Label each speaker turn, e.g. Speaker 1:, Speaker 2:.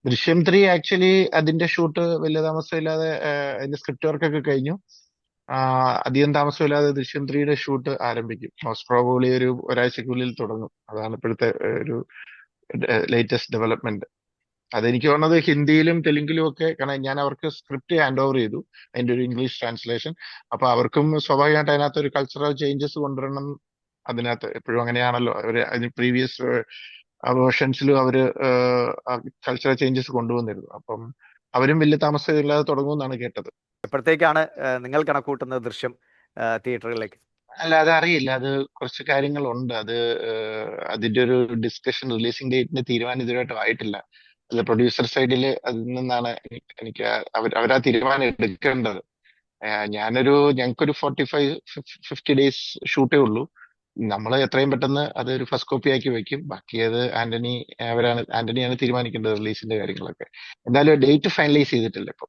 Speaker 1: ദൃശ്യം 3 ആക്ച്വലി അതിന്റെ ഷൂട്ട് വലിയ താമസമില്ലാതെ അതിന്റെ സ്ക്രിപ്റ്റ് വർക്കൊക്കെ കഴിഞ്ഞു. അധികം താമസമില്ലാതെ ദൃശ്യം 3യുടെ ഷൂട്ട് ആരംഭിക്കും. മോസ്റ്റ് പ്രോബബ്ലി ഒരാഴ്ചക്കുള്ളിൽ തുടങ്ങും. അതാണ് ഇപ്പോഴത്തെ ഒരു ലേറ്റസ്റ്റ് ഡെവലപ്മെന്റ്. അതെനിക്ക് തോന്നുന്നത് ഹിന്ദിയിലും തെലുങ്കിലും ഒക്കെ, കാരണം ഞാൻ അവർക്ക് സ്ക്രിപ്റ്റ് ഹാൻഡ് ഓവർ ചെയ്തു, അതിന്റെ ഒരു ഇംഗ്ലീഷ് ട്രാൻസ്ലേഷൻ. അപ്പൊ അവർക്കും സ്വാഭാവികമായിട്ട് അതിനകത്ത് ഒരു കൾച്ചറൽ ചേഞ്ചസ് കൊണ്ടുവരണം. അതിനകത്ത് എപ്പോഴും അങ്ങനെയാണല്ലോ, അവര് അതിന് പ്രീവിയസ് വേർഷൻസിലും അവര് കൾച്ചറൽ ചേഞ്ചസ് കൊണ്ടുവന്നിരുന്നു. അപ്പം അവരും വലിയ താമസമില്ലാതെ തുടങ്ങുമെന്നാണ് കേട്ടത്.
Speaker 2: എപ്പോഴത്തേക്കാണ് നിങ്ങൾ കണക്കൂട്ടുന്നത് ദൃശ്യം തിയേറ്ററുകളിലേക്ക്?
Speaker 1: അല്ല, അതറിയില്ല. അത് കുറച്ച് കാര്യങ്ങളുണ്ട്. അതിന്റെ ഒരു ഡിസ്കഷൻ, റിലീസിംഗ് ഡേറ്റിന്റെ തീരുമാനം ഇതുവരെയായിട്ടും ആയിട്ടില്ല. അത് പ്രൊഡ്യൂസർ സൈഡിൽ അതിൽ നിന്നാണ് എനിക്ക് അവരാ തീരുമാനം എടുക്കേണ്ടത്. ഞങ്ങൾക്കൊരു 45-50 ഡേയ്സ് ഷൂട്ടേ ഉള്ളൂ. നമ്മൾ എത്രയും പെട്ടെന്ന് അതൊരു ഫസ്റ്റ് കോപ്പി ആക്കി വെക്കും. ബാക്കി അത് ആന്റണിയാണ് തീരുമാനിക്കേണ്ടത്, റിലീസിന്റെ കാര്യങ്ങളൊക്കെ. എന്തായാലും ഡേറ്റ് ഫൈനലൈസ് ചെയ്തിട്ടില്ല ഇപ്പൊ.